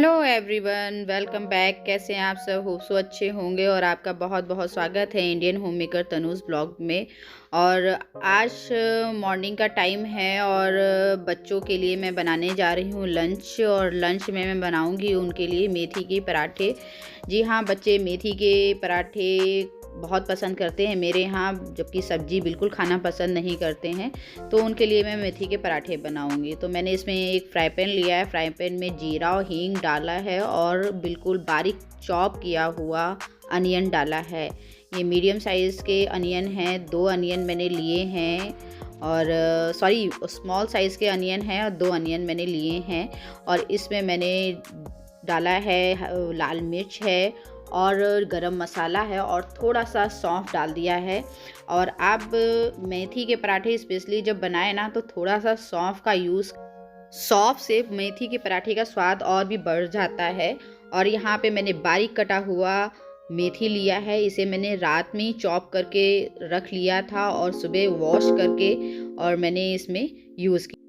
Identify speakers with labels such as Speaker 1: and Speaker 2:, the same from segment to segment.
Speaker 1: Hello everyone, welcome back. कैसे हैं आप सब? होप सो अच्छे होंगे और आपका बहुत बहुत स्वागत है Indian home maker Tanuj blog में। और आज मॉर्निंग का टाइम है और बच्चों के लिए मैं बनाने जा रही हूँ लंच। और लंच में मैं बनाऊँगी उनके लिए मेथी के पराठे। जी हाँ, बच्चे मेथी के पराठे बहुत पसंद करते हैं मेरे यहाँ, जबकि सब्जी बिल्कुल खाना पसंद नहीं करते हैं। तो उनके लिए मैं मेथी के पराठे बनाऊंगी। तो मैंने इसमें एक फ्राई पैन लिया है। फ्राई पैन में जीरा और हींग डाला है और बिल्कुल बारीक चॉप किया हुआ अनियन डाला है। ये मीडियम साइज़ के अनियन हैं, 2 अनियन मैंने लिए हैं। और स्मॉल साइज़ के अनियन हैं और 2 अनियन मैंने लिए हैं। और इसमें मैंने डाला है लाल मिर्च है और गरम मसाला है और थोड़ा सा सौंफ डाल दिया है। और आप मेथी के पराठे स्पेशली जब बनाए ना, तो थोड़ा सा सौंफ का यूज़, सौंफ से मेथी के पराठे का स्वाद और भी बढ़ जाता है। और यहाँ पे मैंने बारीक कटा हुआ मेथी लिया है। इसे मैंने रात में ही चॉप करके रख लिया था और सुबह वॉश करके और मैंने इसमें यूज़ किया।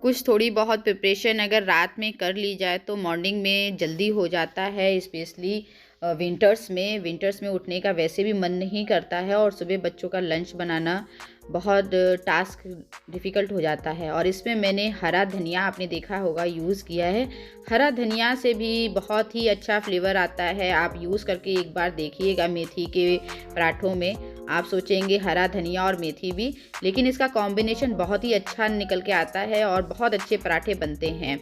Speaker 1: कुछ थोड़ी बहुत प्रिपरेशन अगर रात में कर ली जाए तो मॉर्निंग में जल्दी हो जाता है। स्पेशली विंटर्स में उठने का वैसे भी मन नहीं करता है और सुबह बच्चों का लंच बनाना बहुत टास्क डिफ़िकल्ट हो जाता है। और इसमें मैंने हरा धनिया, आपने देखा होगा, यूज़ किया है। हरा धनिया से भी बहुत ही अच्छा फ्लेवर आता है। आप यूज़ करके एक बार देखिएगा मेथी के पराठों में। आप सोचेंगे हरा धनिया और मेथी भी, लेकिन इसका कॉम्बिनेशन बहुत ही अच्छा निकल के आता है और बहुत अच्छे पराठे बनते हैं।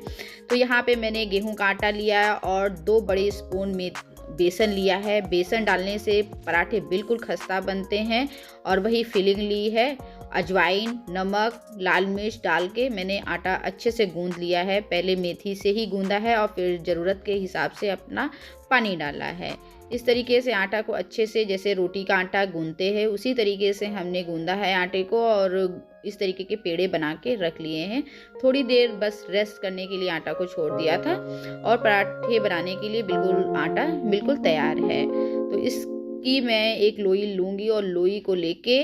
Speaker 1: तो यहाँ पे मैंने गेहूं का आटा लिया और 2 बड़े स्पून में बेसन लिया है। बेसन डालने से पराठे बिल्कुल खस्ता बनते हैं। और वही फिलिंग ली है। अजवाइन, नमक, लाल मिर्च डाल के मैंने आटा अच्छे से गूंद लिया है। पहले मेथी से ही गूंदा है और फिर ज़रूरत के हिसाब से अपना पानी डाला है। इस तरीके से आटा को अच्छे से, जैसे रोटी का आटा गूंदते हैं उसी तरीके से हमने गूंदा है आटे को। और इस तरीके के पेड़े बना के रख लिए हैं। थोड़ी देर बस रेस्ट करने के लिए आटा को छोड़ दिया था और पराठे बनाने के लिए बिल्कुल आटा बिल्कुल तैयार है। तो इसकी मैं एक लोई लूँगी और लोई को लेके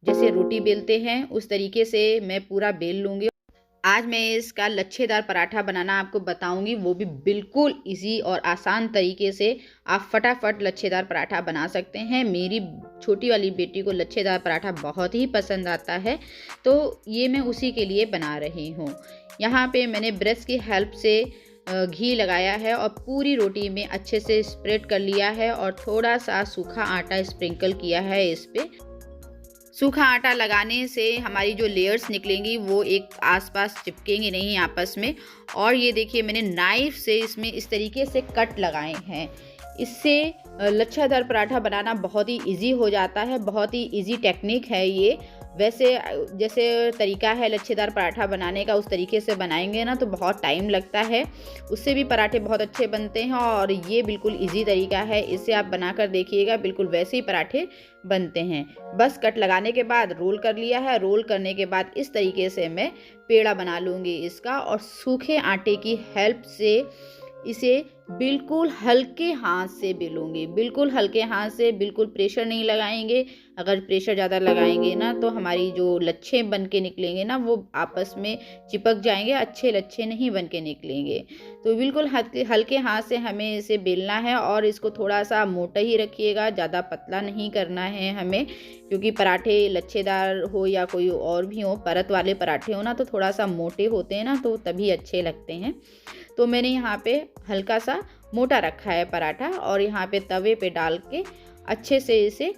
Speaker 1: जैसे रोटी बेलते हैं उस तरीके से मैं पूरा बेल लूँगी। आज मैं इसका लच्छेदार पराठा बनाना आपको बताऊंगी, वो भी बिल्कुल इजी और आसान तरीके से। आप फटाफट लच्छेदार पराठा बना सकते हैं। मेरी छोटी वाली बेटी को लच्छेदार पराठा बहुत ही पसंद आता है, तो ये मैं उसी के लिए बना रही हूँ। यहाँ पे मैंने ब्रश की हेल्प से घी लगाया है और पूरी रोटी में अच्छे से स्प्रेड कर लिया है और थोड़ा सा सूखा आटा स्प्रिंकल किया है इस पर। सूखा आटा लगाने से हमारी जो लेयर्स निकलेंगी वो एक आसपास चिपकेंगी नहीं आपस में। और ये देखिए, मैंने नाइफ से इसमें इस तरीके से कट लगाए हैं। इससे लच्छेदार पराठा बनाना बहुत ही इजी हो जाता है। बहुत ही इजी टेक्निक है ये। वैसे जैसे तरीका है लच्छेदार पराठा बनाने का, उस तरीके से बनाएंगे ना तो बहुत टाइम लगता है। उससे भी पराठे बहुत अच्छे बनते हैं और ये बिल्कुल इजी तरीका है। इससे आप बनाकर देखिएगा, बिल्कुल वैसे ही पराठे बनते हैं। बस कट लगाने के बाद रोल कर लिया है। रोल करने के बाद इस तरीके से मैं पेड़ा बना लूँगी इसका। और सूखे आटे की हेल्प से इसे बिल्कुल हल्के हाथ से बेलूँगी, बिल्कुल हल्के हाथ से, बिल्कुल प्रेशर नहीं लगाएंगे। अगर प्रेशर ज़्यादा लगाएंगे ना तो हमारी जो लच्छे बन के निकलेंगे ना वो आपस में चिपक जाएंगे, अच्छे लच्छे नहीं बन के निकलेंगे। तो बिल्कुल हल्के हाथ से हमें इसे बेलना है। और इसको थोड़ा सा मोटा ही रखिएगा, ज़्यादा पतला नहीं करना है हमें, क्योंकि पराठे लच्छेदार हो या कोई और भी हो, परत वाले पराठे हो ना तो थोड़ा सा मोटे होते हैं ना, तो तभी अच्छे लगते हैं। तो मैंने यहाँ पे हल्का सा मोटा रखा है पराठा और यहाँ पे तवे पे डाल के अच्छे से इसे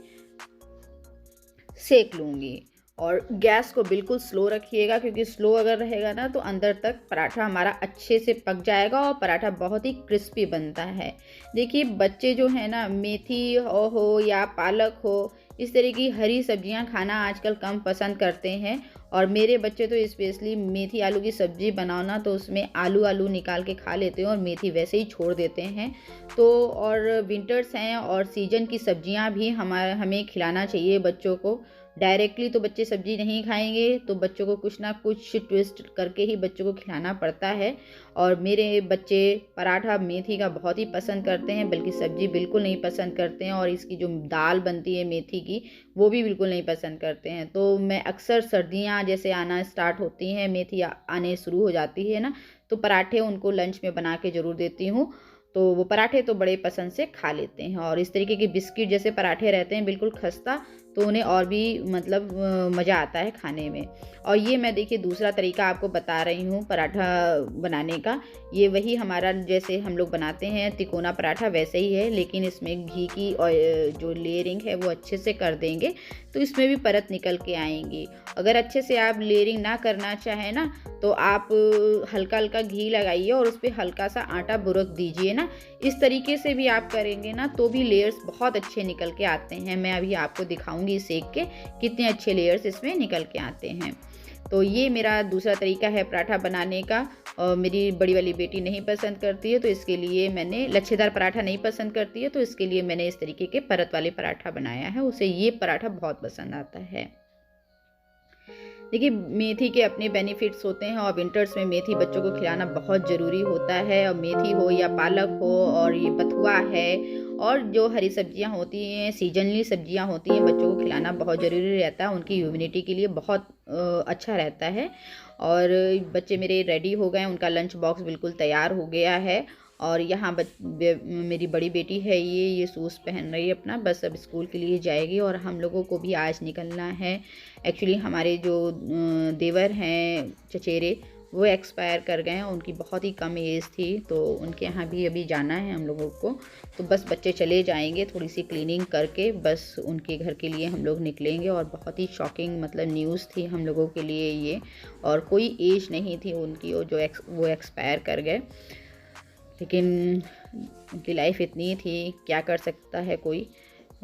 Speaker 1: सेक लूँगी। और गैस को बिल्कुल स्लो रखिएगा, क्योंकि स्लो अगर रहेगा ना तो अंदर तक पराठा हमारा अच्छे से पक जाएगा और पराठा बहुत ही क्रिस्पी बनता है। देखिए, बच्चे जो है ना, मेथी हो या पालक हो, इस तरह की हरी सब्जियां खाना आजकल कम पसंद करते हैं। और मेरे बच्चे तो स्पेशली मेथी आलू की सब्ज़ी बनाओ ना तो उसमें आलू निकाल के खा लेते हैं और मेथी वैसे ही छोड़ देते हैं। तो और विंटर्स हैं और सीजन की सब्जियां भी हमें खिलाना चाहिए बच्चों को। डायरेक्टली तो बच्चे सब्जी नहीं खाएंगे, तो बच्चों को कुछ ना कुछ ट्विस्ट करके ही बच्चों को खिलाना पड़ता है। और मेरे बच्चे पराठा मेथी का बहुत ही पसंद करते हैं, बल्कि सब्जी बिल्कुल नहीं पसंद करते हैं, और इसकी जो दाल बनती है मेथी की वो भी बिल्कुल नहीं पसंद करते हैं। तो मैं अक्सर सर्दियाँ जैसे आना स्टार्ट होती हैं, मेथी आने शुरू हो जाती है ना, तो पराठे उनको लंच में बना के ज़रूर देती हूँ। तो वो पराठे तो बड़े पसंद से खा लेते हैं। और इस तरीके के बिस्किट जैसे पराठे रहते हैं बिल्कुल खस्ता, तो उन्हें और भी मतलब मज़ा आता है खाने में। और ये मैं देखिए दूसरा तरीका आपको बता रही हूँ पराठा बनाने का। ये वही हमारा जैसे हम लोग बनाते हैं तिकोना पराठा वैसे ही है, लेकिन इसमें घी की जो लेयरिंग है वो अच्छे से कर देंगे, तो इसमें भी परत निकल के आएंगी। अगर अच्छे से आप लेयरिंग ना करना चाहें ना, तो आप हल्का हल्का घी लगाइए और उस पर हल्का सा आटा बुरक दीजिए ना। इस तरीके से भी आप करेंगे ना तो भी लेयर्स बहुत अच्छे निकल के आते हैं। मैं अभी आपको दिखाऊंगी सेक के कितने अच्छे लेयर्स इसमें निकल के आते हैं। तो ये मेरा दूसरा तरीका है पराठा बनाने का। और मेरी बड़ी वाली बेटी नहीं पसंद करती है, तो इसके लिए मैंने लच्छेदार पराठा नहीं पसंद करती है, तो इसके लिए मैंने इस तरीके के परत वाले पराठा बनाया है। उसे ये पराठा बहुत पसंद आता है। देखिए मेथी के अपने बेनिफिट्स होते हैं, और विंटर्स में मेथी बच्चों को खिलाना बहुत ज़रूरी होता है। और मेथी हो या पालक हो और ये बथुआ है, और जो हरी सब्जियां होती हैं, सीजनली सब्जियां होती हैं, बच्चों को खिलाना बहुत ज़रूरी रहता है। उनकी इम्यूनिटी के लिए बहुत अच्छा रहता है। और बच्चे मेरे रेडी हो गए, उनका लंच बॉक्स बिल्कुल तैयार हो गया है। और यहाँ मेरी बड़ी बेटी है, ये शूज़ पहन रही है अपना, बस अब स्कूल के लिए जाएगी। और हम लोगों को भी आज निकलना है। एक्चुअली हमारे जो देवर हैं चचेरे, वो एक्सपायर कर गए हैं, उनकी बहुत ही कम एज थी, तो उनके यहाँ भी अभी जाना है हम लोगों को। तो बस बच्चे चले जाएंगे, थोड़ी सी क्लीनिंग करके बस उनके घर के लिए हम लोग निकलेंगे। और बहुत ही शॉकिंग मतलब न्यूज़ थी हम लोगों के लिए ये, और कोई एज नहीं थी उनकी, वो एक्सपायर कर गए। लेकिन उनकी लाइफ इतनी थी, क्या कर सकता है कोई।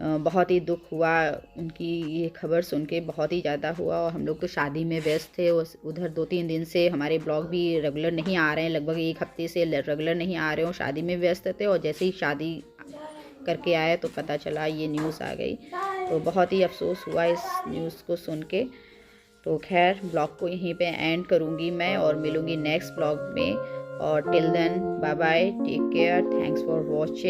Speaker 1: बहुत ही दुख हुआ उनकी ये खबर सुन के, बहुत ही ज़्यादा हुआ। और हम लोग तो शादी में व्यस्त थे, उधर 2-3 दिन से हमारे ब्लॉग भी रेगुलर नहीं आ रहे हैं, लगभग 1 हफ्ते से रेगुलर नहीं आ रहे हो, शादी में व्यस्त थे। और जैसे ही शादी करके आए तो पता चला ये न्यूज़ आ गई, तो बहुत ही अफसोस हुआ इस न्यूज़ को सुन के। तो खैर ब्लॉग को यहीं पे एंड करूँगी मैं, और मिलूँगी नेक्स्ट ब्लॉग में। और till then bye bye, take care, thanks for watching.